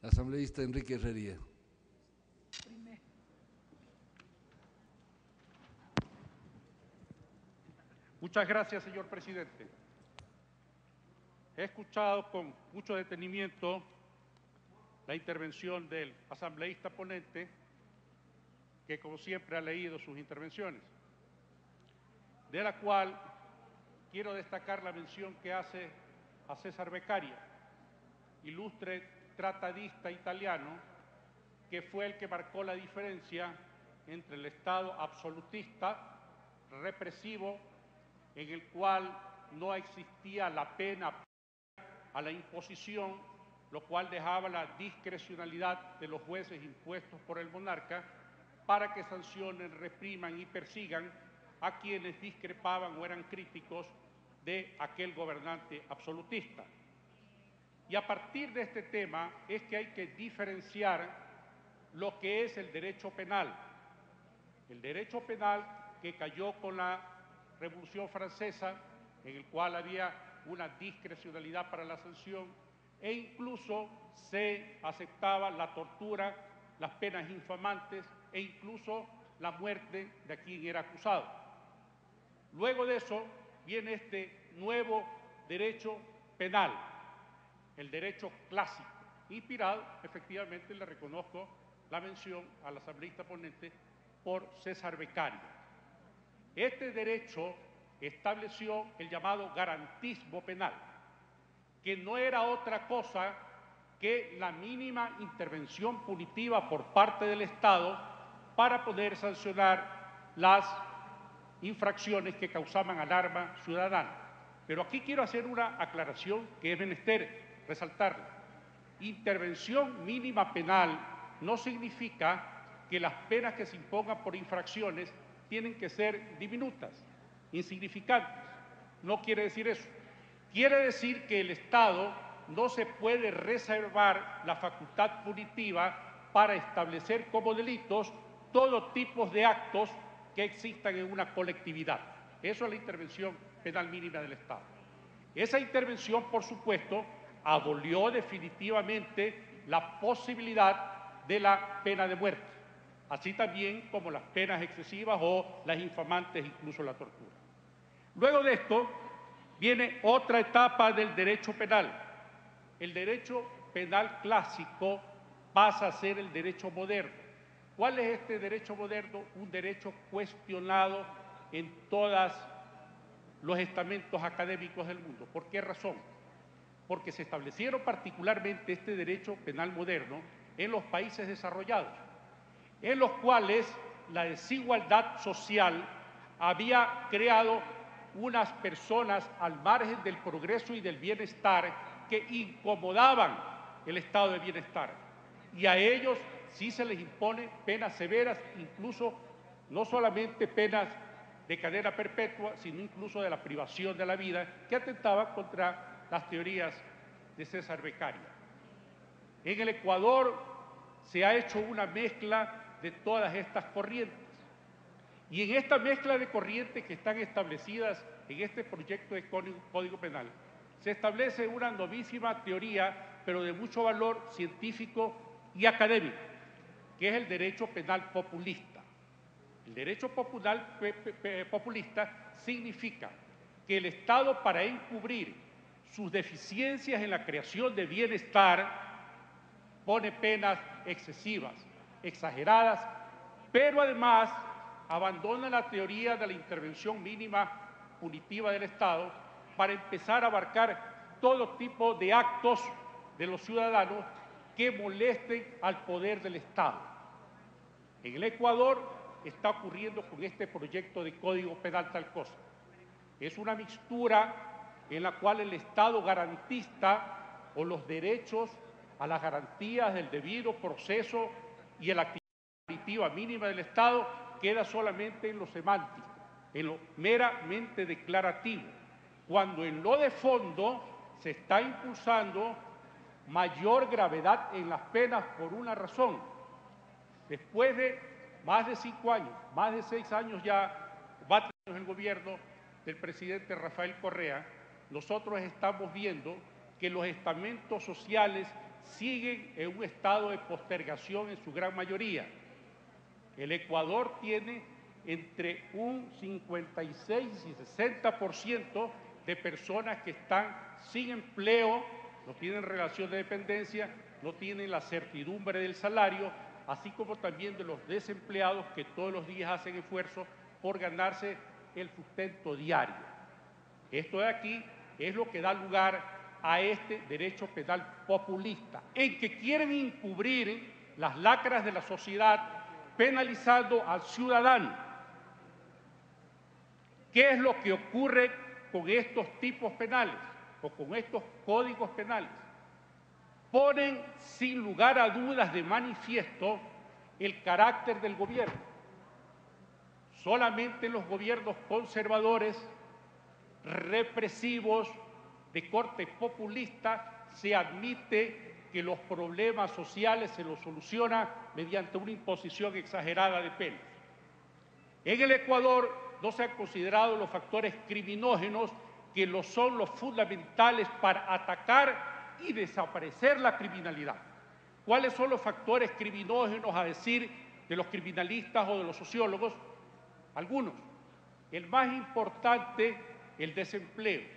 Asambleísta Enrique Herrería. Muchas gracias, señor presidente. He escuchado con mucho detenimiento la intervención del asambleísta ponente, que como siempre ha leído sus intervenciones, de la cual quiero destacar la mención que hace a César Beccaria, ilustre tratadista italiano, que fue el que marcó la diferencia entre el Estado absolutista, represivo, en el cual no existía la pena a la imposición, lo cual dejaba la discrecionalidad de los jueces impuestos por el monarca para que sancionen, repriman y persigan a quienes discrepaban o eran críticos de aquel gobernante absolutista. Y a partir de este tema es que hay que diferenciar lo que es el derecho penal. El derecho penal que cayó con la Revolución Francesa, en el cual había una discrecionalidad para la sanción e incluso se aceptaba la tortura, las penas infamantes e incluso la muerte de quien era acusado. Luego de eso viene este nuevo derecho penal, el derecho clásico, inspirado, efectivamente, le reconozco la mención al asambleísta ponente, por César Beccaria. Este derecho estableció el llamado garantismo penal, que no era otra cosa que la mínima intervención punitiva por parte del Estado para poder sancionar las infracciones que causaban alarma ciudadana. Pero aquí quiero hacer una aclaración que es menester resaltarla. Intervención mínima penal no significa que las penas que se impongan por infracciones tienen que ser diminutas, insignificantes. No quiere decir eso. Quiere decir que el Estado no se puede reservar la facultad punitiva para establecer como delitos todo tipo de actos que existan en una colectividad. Eso es la intervención penal mínima del Estado. Esa intervención, por supuesto, abolió definitivamente la posibilidad de la pena de muerte, así también como las penas excesivas o las infamantes, incluso la tortura. Luego de esto viene otra etapa del derecho penal. El derecho penal clásico pasa a ser el derecho moderno. ¿Cuál es este derecho moderno? Un derecho cuestionado en todos los estamentos académicos del mundo. ¿Por qué razón? Porque se establecieron particularmente este derecho penal moderno en los países desarrollados, en los cuales la desigualdad social había creado unas personas al margen del progreso y del bienestar que incomodaban el estado de bienestar. Y a ellos sí se les impone penas severas, incluso no solamente penas de cadena perpetua, sino incluso de la privación de la vida, que atentaban contra las teorías de César Beccaria. En el Ecuador se ha hecho una mezcla de todas estas corrientes. Y en esta mezcla de corrientes que están establecidas en este proyecto de Código Penal, se establece una novísima teoría, pero de mucho valor científico y académico, que es el derecho penal populista. El derecho populista significa que el Estado, para encubrir sus deficiencias en la creación de bienestar, pone penas excesivas, exageradas, pero además abandona la teoría de la intervención mínima punitiva del Estado para empezar a abarcar todo tipo de actos de los ciudadanos que molesten al poder del Estado. En el Ecuador está ocurriendo con este proyecto de Código Penal tal cosa. Es una mixtura en la cual el Estado garantiza o los derechos a las garantías del debido proceso y a la actividad punitiva mínima del Estado queda solamente en lo semántico, en lo meramente declarativo, cuando en lo de fondo se está impulsando mayor gravedad en las penas por una razón. Después de más de 5 años, más de 6 años ya, 4 años el gobierno del presidente Rafael Correa, nosotros estamos viendo que los estamentos sociales siguen en un estado de postergación en su gran mayoría. El Ecuador tiene entre un 56 y 60% de personas que están sin empleo, no tienen relación de dependencia, no tienen la certidumbre del salario, así como también de los desempleados que todos los días hacen esfuerzo por ganarse el sustento diario. Esto de aquí es lo que da lugar a este derecho penal populista, en que quieren encubrir las lacras de la sociedad penalizando al ciudadano. ¿Qué es lo que ocurre con estos tipos penales o con estos códigos penales? Ponen sin lugar a dudas de manifiesto el carácter del gobierno. Solamente los gobiernos conservadores, represivos, de corte populista, se admite que los problemas sociales se los soluciona mediante una imposición exagerada de penas. En el Ecuador no se han considerado los factores criminógenos que son los fundamentales para atacar y desaparecer la criminalidad. ¿Cuáles son los factores criminógenos a decir de los criminalistas o de los sociólogos? Algunos. El más importante, el desempleo.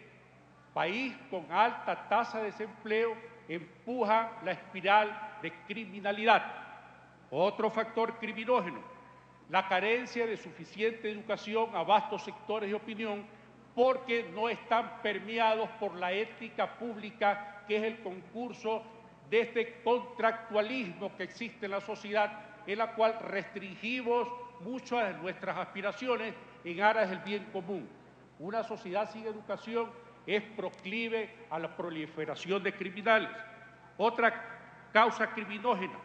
País con alta tasa de desempleo empuja la espiral de criminalidad. Otro factor criminógeno, la carencia de suficiente educación a vastos sectores de opinión porque no están permeados por la ética pública, que es el concurso de este contractualismo que existe en la sociedad, en la cual restringimos muchas de nuestras aspiraciones en aras del bien común. Una sociedad sin educación es proclive a la proliferación de criminales. Otra causa criminógena,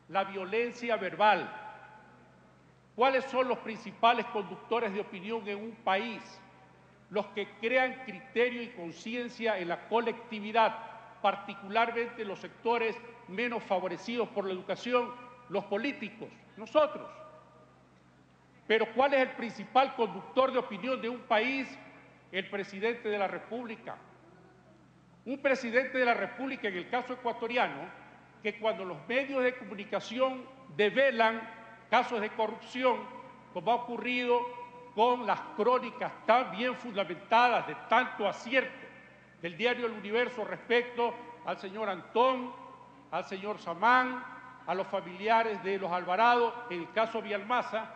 la violencia verbal. ¿Cuáles son los principales conductores de opinión en un país? Los que crean criterio y conciencia en la colectividad, particularmente los sectores menos favorecidos por la educación, los políticos, nosotros. Pero ¿cuál es el principal conductor de opinión de un país? El presidente de la República. Un presidente de la República, en el caso ecuatoriano, que cuando los medios de comunicación develan casos de corrupción, como ha ocurrido con las crónicas tan bien fundamentadas de tanto acierto del diario El Universo respecto al señor Antón, al señor Samán, a los familiares de los Alvarado, en el caso Villalmaza,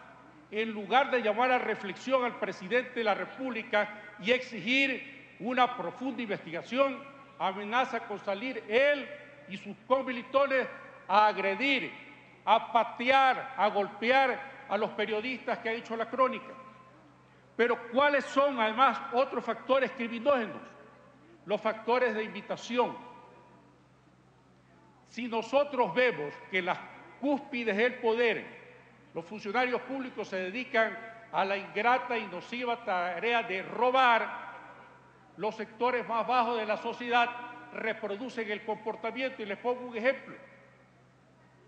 en lugar de llamar a reflexión al presidente de la República y exigir una profunda investigación, amenaza con salir él y sus comilitones a agredir, a patear, a golpear a los periodistas que ha hecho la crónica. Pero ¿cuáles son además otros factores criminógenos? Los factores de invitación. Si nosotros vemos que las cúspides del poder, los funcionarios públicos se dedican a la ingrata y nociva tarea de robar, los sectores más bajos de la sociedad reproducen el comportamiento. Y les pongo un ejemplo.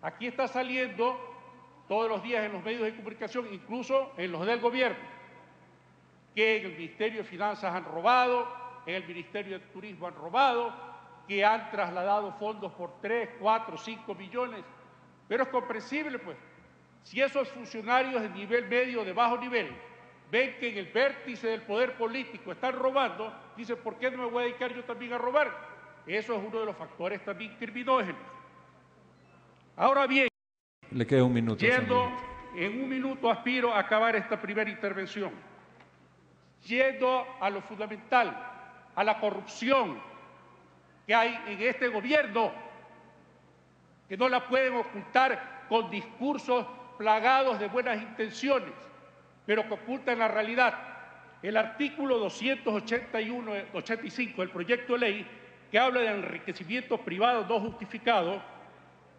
Aquí está saliendo todos los días en los medios de comunicación, incluso en los del gobierno, que en el Ministerio de Finanzas han robado, en el Ministerio de Turismo han robado, que han trasladado fondos por 3, 4, 5 millones. Pero es comprensible, pues. Si esos funcionarios de nivel medio, de bajo nivel, ven que en el vértice del poder político están robando, dicen, ¿por qué no me voy a dedicar yo también a robar? Eso es uno de los factores también criminógenos. Ahora bien, le queda un minuto. En un minuto aspiro a acabar esta primera intervención. Yendo a lo fundamental, a la corrupción que hay en este gobierno, que no la pueden ocultar con discursos plagados de buenas intenciones, pero que ocultan la realidad. El artículo 285 del proyecto de ley, que habla de enriquecimiento privado no justificado,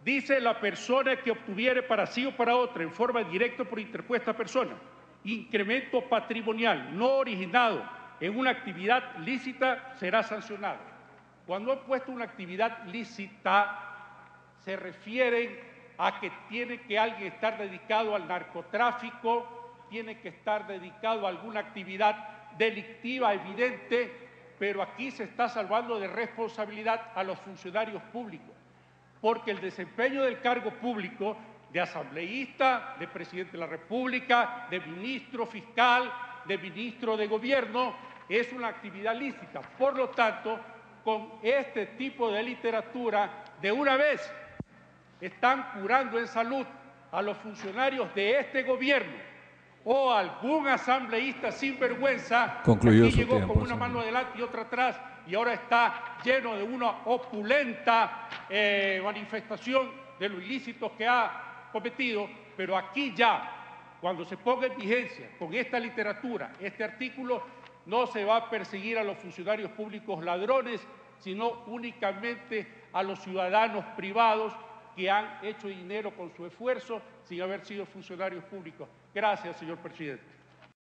dice: la persona que obtuviere para sí o para otra, en forma directa o por interpuesta persona, incremento patrimonial no originado en una actividad lícita, será sancionado. Cuando han puesto una actividad lícita, se refieren a que tiene que alguien estar dedicado al narcotráfico, tiene que estar dedicado a alguna actividad delictiva evidente, pero aquí se está salvando de responsabilidad a los funcionarios públicos, porque el desempeño del cargo público de asambleísta, de presidente de la República, de ministro fiscal, de ministro de gobierno, es una actividad lícita. Por lo tanto, con este tipo de literatura, de una vez están curando en salud a los funcionarios de este gobierno o algún asambleísta sinvergüenza que aquí llegó con una mano adelante y otra atrás y ahora está lleno de una opulenta manifestación de lo ilícito que ha cometido, pero aquí ya, cuando se ponga en vigencia con esta literatura, este artículo, no se va a perseguir a los funcionarios públicos ladrones, sino únicamente a los ciudadanos privados que han hecho dinero con su esfuerzo sin haber sido funcionarios públicos. Gracias, señor presidente.